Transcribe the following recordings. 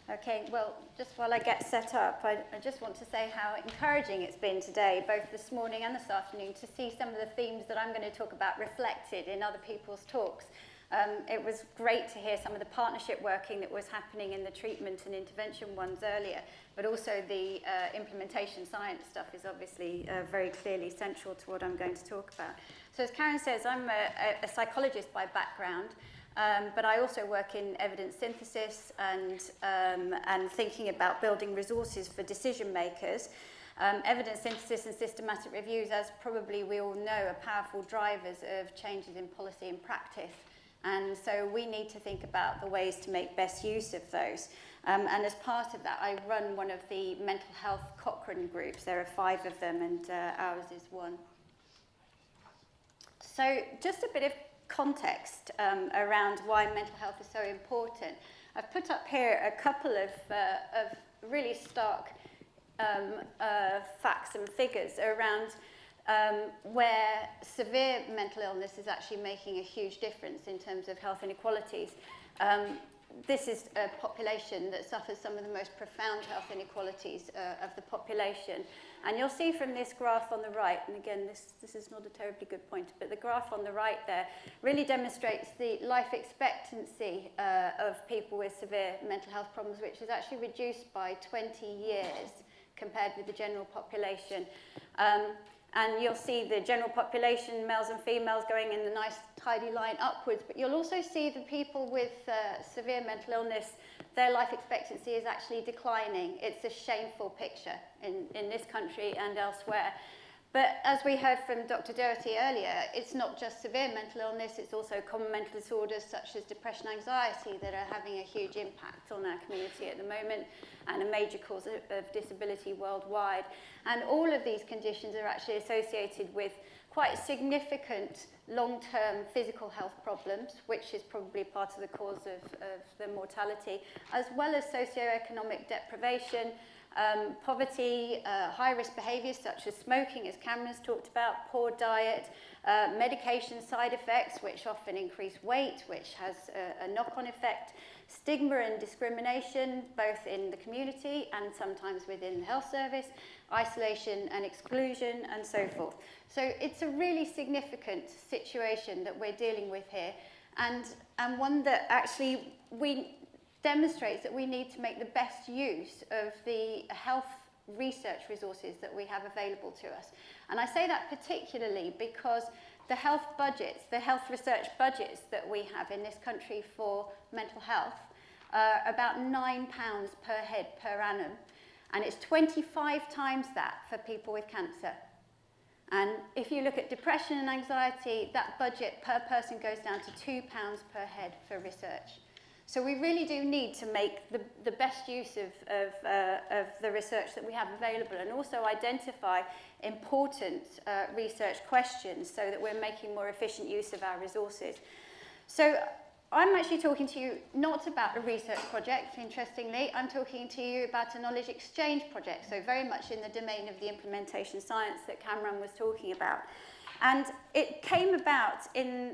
Okay, well, just while I get set up, I just want to say how encouraging it's been today, both this morning and this afternoon, to see some of the themes that I'm going to talk about reflected in other people's talks. It was great to hear some of the partnership working that was happening in the treatment and intervention ones earlier, but also the implementation science stuff is obviously very clearly central to what I'm going to talk about. So as Karen says, I'm a psychologist by background. But I also work in evidence synthesis and thinking about building resources for decision makers. Evidence synthesis and systematic reviews, as probably we all know, are powerful drivers of changes in policy and practice. And so we need to think about the ways to make best use of those. And as part of that, I run one of the mental health Cochrane groups. There are 5 of them, and ours is one. So just a bit of context around why mental health is so important. I've put up here a couple of really stark facts and figures around where severe mental illness is actually making a huge difference in terms of health inequalities. This is a population that suffers some of the most profound health inequalities of the population. And you'll see from this graph on the right, and again, this is not a terribly good pointer, but the graph on the right there really demonstrates the life expectancy of people with severe mental health problems, which is actually reduced by 20 years compared with the general population. And you'll see the general population, males and females, going in the nice tidy line upwards. But you'll also see the people with severe mental illness, their life expectancy is actually declining. It's a shameful picture in this country and elsewhere. But as we heard from Dr. Doherty earlier, it's not just severe mental illness, it's also common mental disorders such as depression and anxiety that are having a huge impact on our community at the moment and a major cause of disability worldwide. And all of these conditions are actually associated with quite significant long-term physical health problems, which is probably part of the cause of the mortality, as well as socioeconomic deprivation, poverty, high-risk behaviours such as smoking, as Cameron's talked about, poor diet, medication side effects, which often increase weight, which has a knock-on effect, stigma and discrimination, both in the community and sometimes within the health service, isolation and exclusion, and so forth. So it's a really significant situation that we're dealing with here, and one that actually demonstrates that we need to make the best use of the health research resources that we have available to us. And I say that particularly because the health budgets, the health research budgets that we have in this country for mental health are about £9 per head per annum. And it's 25 times that for people with cancer. And if you look at depression and anxiety, that budget per person goes down to £2 per head for research. So we really do need to make the best use of the research that we have available and also identify important research questions so that we're making more efficient use of our resources. So I'm actually talking to you not about a research project, interestingly. I'm talking to you about a knowledge exchange project, so very much in the domain of the implementation science that Cameron was talking about. And it came about in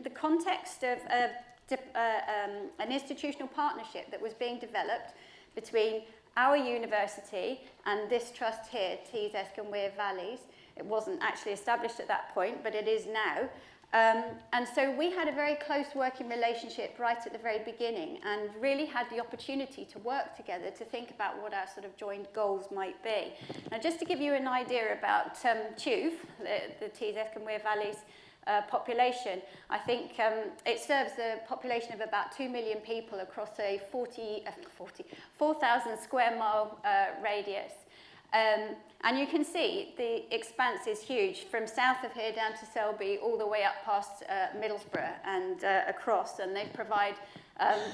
the context of an institutional partnership that was being developed between our university and this trust here, Tees, Eskom, Wear Valleys. It wasn't actually established at that point, but it is now. And so we had a very close working relationship right at the very beginning and really had the opportunity to work together to think about what our sort of joint goals might be. Now, just to give you an idea about TUV, the Tees, Eskom, Wear Valleys population, I think it serves a population of about 2 million people across a 4,000 square mile radius. And you can see the expanse is huge, from south of here down to Selby, all the way up past Middlesbrough and across. And they provide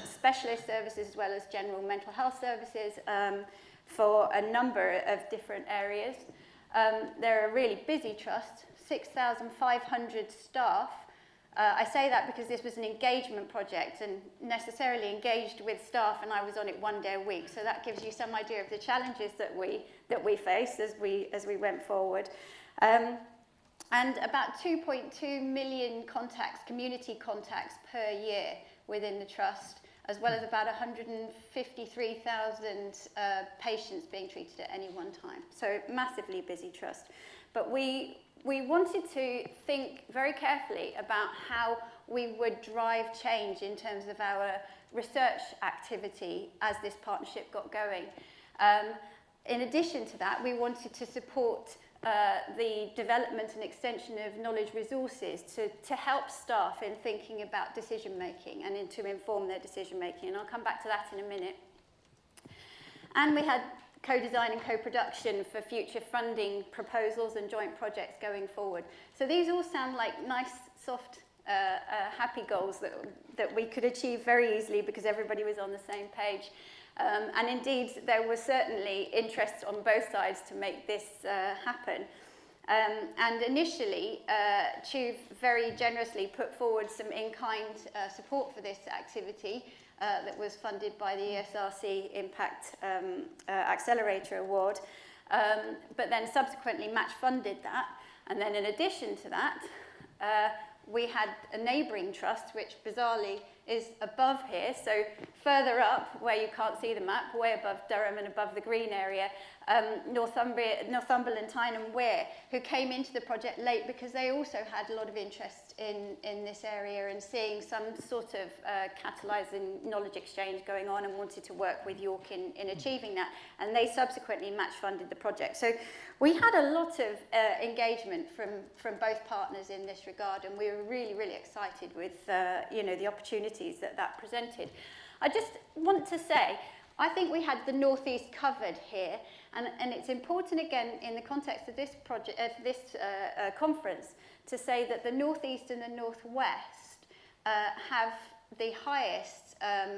specialist services as well as general mental health services for a number of different areas. They're a really busy trust, 6,500 staff. I say that because this was an engagement project and necessarily engaged with staff, and I was on it 1 day a week. So that gives you some idea of the challenges that we faced as we went forward. And about 2.2 million contacts, community contacts per year within the trust. as well as about 153,000 patients being treated at any one time. So massively busy trust. But we wanted to think very carefully about how we would drive change in terms of our research activity as this partnership got going. In addition to that, we wanted to support the development and extension of knowledge resources to help staff in thinking about decision making and to inform their decision making. And I'll come back to that in a minute. And we had co-design and co-production for future funding proposals and joint projects going forward. So these all sound like nice, soft, happy goals that we could achieve very easily because everybody was on the same page. And indeed, there was certainly interest on both sides to make this happen. And initially, Chuve very generously put forward some in-kind support for this activity that was funded by the ESRC Impact Accelerator Award, but then subsequently match funded that. And then in addition to that, we had a neighbouring trust, which bizarrely is above here, so further up, where you can't see the map, way above Durham and above the green area, Northumberland, Tyne and Wear, who came into the project late because they also had a lot of interest in this area and seeing some sort of catalysing knowledge exchange going on and wanted to work with York in achieving that. And they subsequently match funded the project. So we had a lot of engagement from both partners in this regard, and we were really, really excited with the opportunities that presented. I just want to say, I think we had the Northeast covered here, and it's important again in the context of this project, conference, to say that the Northeast and the Northwest have the highest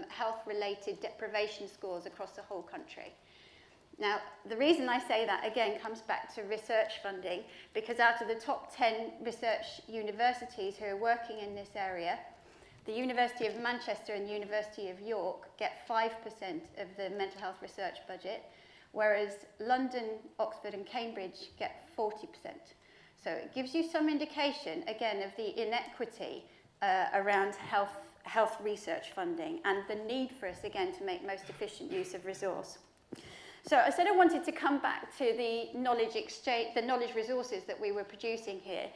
health-related deprivation scores across the whole country. Now, the reason I say that, again, comes back to research funding, because out of the top 10 research universities who are working in this area, the University of Manchester and University of York get 5% of the mental health research budget, whereas London, Oxford and Cambridge get 40%. So it gives you some indication, again, of the inequity around health research funding and the need for us, again, to make most efficient use of resource. So I said I wanted to come back to the knowledge exchange, the knowledge resources that we were producing here.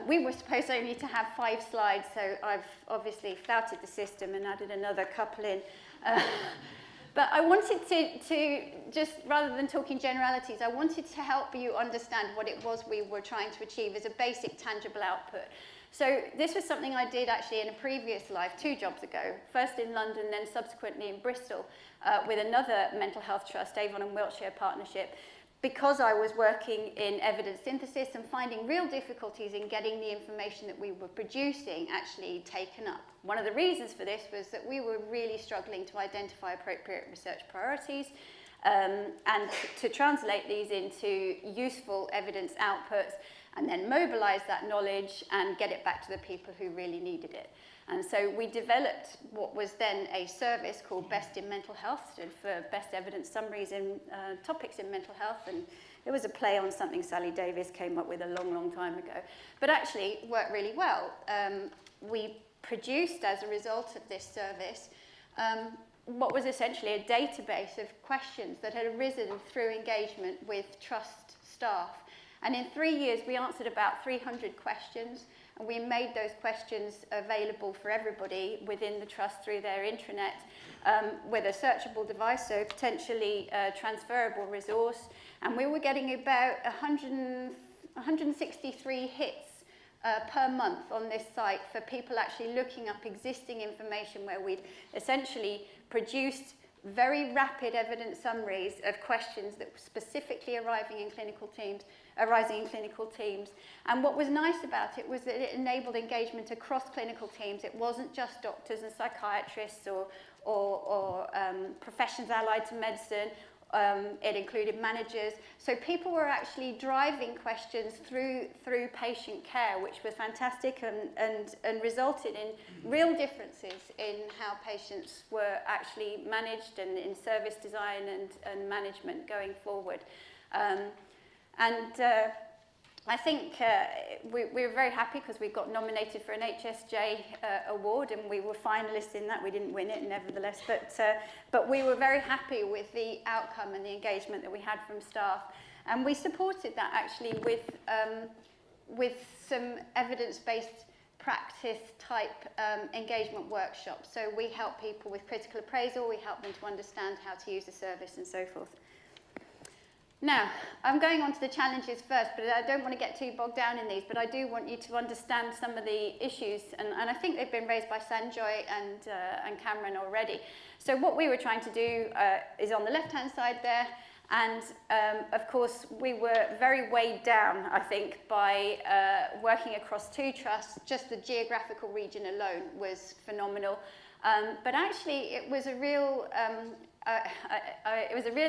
We were supposed only to have 5 slides, so I've obviously flouted the system and added another couple in. But I wanted to just, rather than talking generalities, I wanted to help you understand what it was we were trying to achieve as a basic tangible output. So this was something I did actually in a previous life 2 jobs ago, first in London, then subsequently in Bristol, with another mental health trust, Avon and Wiltshire Partnership, because I was working in evidence synthesis and finding real difficulties in getting the information that we were producing actually taken up. One of the reasons for this was that we were really struggling to identify appropriate research priorities and to translate these into useful evidence outputs and then mobilize that knowledge and get it back to the people who really needed it. And so we developed what was then a service called Best in Mental Health, stood for Best Evidence Summaries in Topics in Mental Health, and it was a play on something Sally Davis came up with a long, long time ago. But actually it worked really well. We produced, as a result of this service, what was essentially a database of questions that had arisen through engagement with trust staff. And in 3 years, we answered about 300 questions, and we made those questions available for everybody within the trust through their intranet with a searchable device, so potentially transferable resource. And we were getting about 163 hits per month on this site for people actually looking up existing information, where we'd essentially produced very rapid evidence summaries of questions that were specifically arising in clinical teams. And what was nice about it was that it enabled engagement across clinical teams. It wasn't just doctors and psychiatrists or professions allied to medicine. It included managers. So people were actually driving questions through patient care, which was fantastic and resulted in real differences in how patients were actually managed and in service design and management going forward. I think we were very happy because we got nominated for an HSJ award, and we were finalists in that. We didn't win it, nevertheless, but we were very happy with the outcome and the engagement that we had from staff. And we supported that actually with some evidence-based practice type engagement workshops. So we help people with critical appraisal, we help them to understand how to use the service and so forth. Now, I'm going on to the challenges first, but I don't want to get too bogged down in these, but I do want you to understand some of the issues, and I think they've been raised by Sanjoy and Cameron already. So what we were trying to do is on the left-hand side there, and of course we were very weighed down, I think, by working across 2 trusts. Just the geographical region alone was phenomenal, but actually it was a real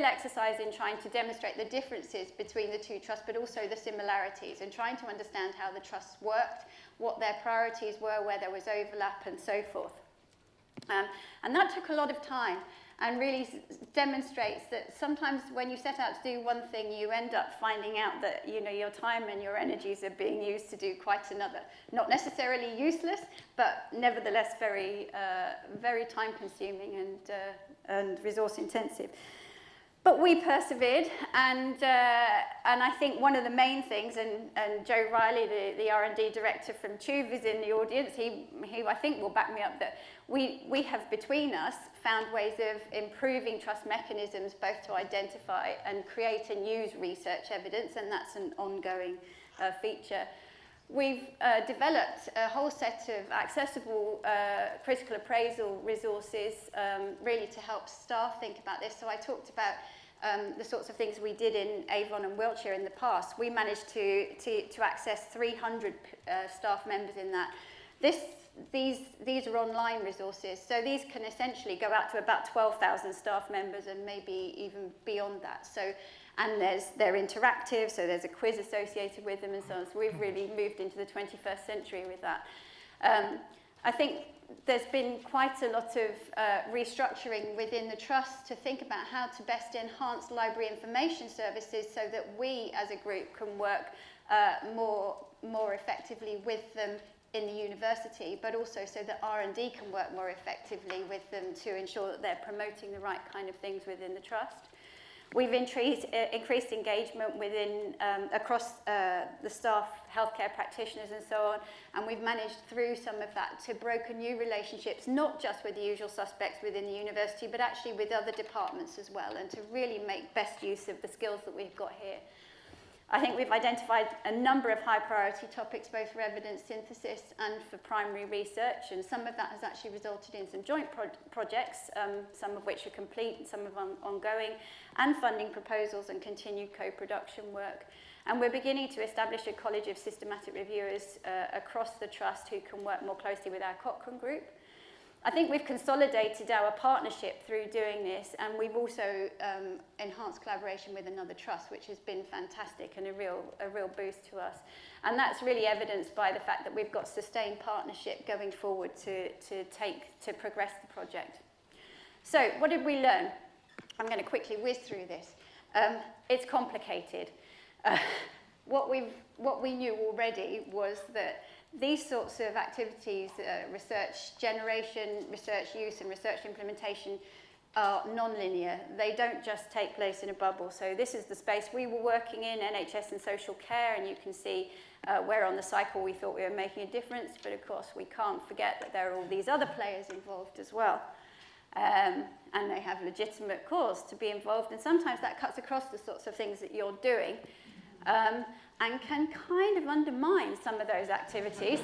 exercise in trying to demonstrate the differences between the 2 trusts, but also the similarities, and trying to understand how the trusts worked, what their priorities were, where there was overlap, and so forth. And that took a lot of time, and really demonstrates that sometimes when you set out to do one thing, you end up finding out that, you know, your time and your energies are being used to do quite another. Not necessarily useless, but nevertheless very, very time-consuming and resource-intensive. But we persevered, and I think one of the main things, and Joe Riley, the R&D director from TUV, is in the audience. He I think will back me up that we have between us found ways of improving trust mechanisms, both to identify and create and use research evidence, and that's an ongoing feature. We've developed a whole set of accessible critical appraisal resources really to help staff think about this. So I talked about the sorts of things we did in Avon and Wiltshire in the past. We managed to access 300 staff members in that. These are online resources, so these can essentially go out to about 12,000 staff members and maybe even beyond that. So, and they're interactive, so there's a quiz associated with them and so on. So we've really moved into the 21st century with that. I think there's been quite a lot of restructuring within the trust to think about how to best enhance library information services so that we as a group can work more effectively with them in the university, but also so that R&D can work more effectively with them to ensure that they're promoting the right kind of things within the trust. We've increased engagement within across the staff, healthcare practitioners and so on, and we've managed through some of that to broker new relationships, not just with the usual suspects within the university, but actually with other departments as well, and to really make best use of the skills that we've got here. I think we've identified a number of high priority topics, both for evidence synthesis and for primary research, and some of that has actually resulted in some joint projects, some of which are complete and some of them ongoing, and funding proposals and continued co-production work. And we're beginning to establish a college of systematic reviewers across the trust who can work more closely with our Cochrane group. I think we've consolidated our partnership through doing this, and we've also enhanced collaboration with another trust, which has been fantastic and a real boost to us. And that's really evidenced by the fact that we've got sustained partnership going forward to progress the project. So what did we learn? I'm going to quickly whiz through this. It's complicated. What we knew already was that these sorts of activities, research generation, research use, and research implementation are non-linear. They don't just take place in a bubble. So this is the space we were working in, NHS and social care, and you can see where on the cycle we thought we were making a difference, but of course we can't forget that there are all these other players involved as well. And they have legitimate cause to be involved, and sometimes that cuts across the sorts of things that you're doing. And can kind of undermine some of those activities.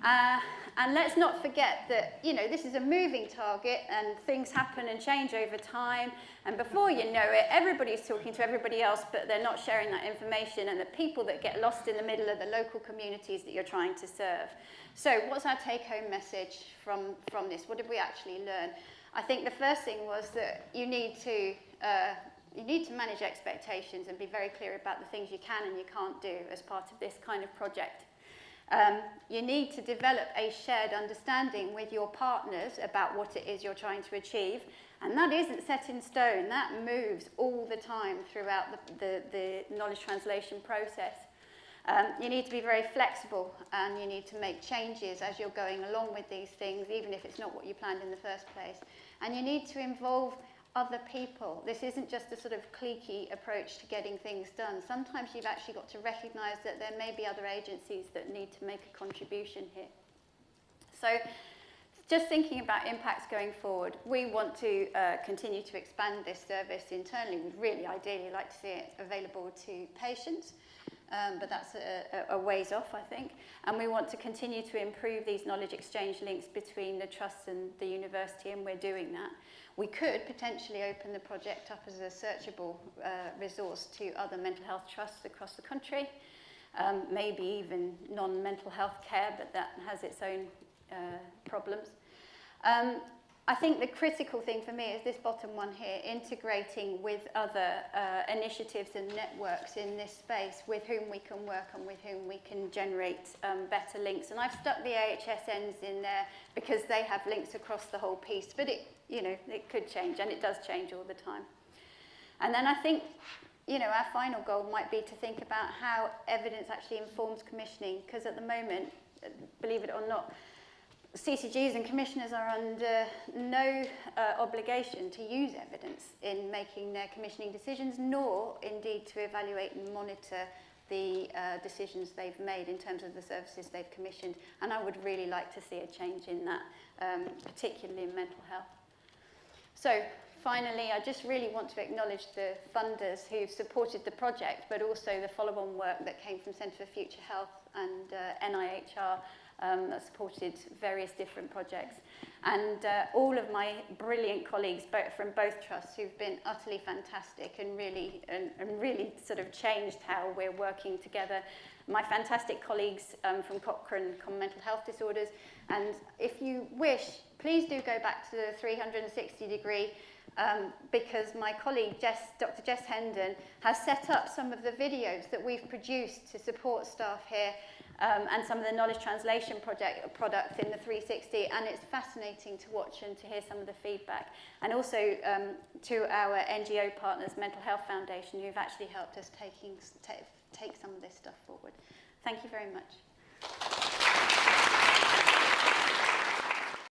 And let's not forget that, you know, this is a moving target and things happen and change over time. And before you know it, everybody's talking to everybody else, but they're not sharing that information. And the people that get lost in the middle are the local communities that you're trying to serve. So what's our take-home message from this? What did we actually learn? I think the first thing was that you need to manage expectations and be very clear about the things you can and you can't do as part of this kind of project. You need to develop a shared understanding with your partners about what it is you're trying to achieve, and that isn't set in stone. That moves all the time throughout the knowledge translation process. You need to be very flexible, and you need to make changes as you're going along with these things, even if it's not what you planned in the first place. And you need to involve other people. This isn't just a sort of cliquey approach to getting things done. Sometimes you've actually got to recognise that there may be other agencies that need to make a contribution here. So just thinking about impacts going forward, we want to continue to expand this service internally. We'd really ideally like to see it available to patients, but that's a ways off, I think. And we want to continue to improve these knowledge exchange links between the trusts and the university, and we're doing that. We could potentially open the project up as a searchable resource to other mental health trusts across the country, maybe even non-mental health care, but that has its own problems. I think the critical thing for me is this bottom one here, integrating with other initiatives and networks in this space with whom we can work and with whom we can generate better links. And I've stuck the AHSNs in there because they have links across the whole piece, but it could change, and it does change all the time. And then I think, our final goal might be to think about how evidence actually informs commissioning, because at the moment, believe it or not, CCGs and commissioners are under no obligation to use evidence in making their commissioning decisions, nor indeed to evaluate and monitor the decisions they've made in terms of the services they've commissioned. And I would really like to see a change in that, particularly in mental health. So finally, I just really want to acknowledge the funders who've supported the project, but also the follow-on work that came from Centre for Future Health and NIHR, that supported various different projects, and all of my brilliant colleagues from both trusts who've been utterly fantastic and really sort of changed how we're working together. My fantastic colleagues from Cochrane Common Mental Health Disorders, and if you wish, please do go back to the 360-degree because my colleague Dr. Jess Hendon has set up some of the videos that we've produced to support staff here, and some of the knowledge translation products in the 360, and it's fascinating to watch and to hear some of the feedback. And also to our NGO partners, Mental Health Foundation, who've actually helped us take some of this stuff forward. Thank you very much.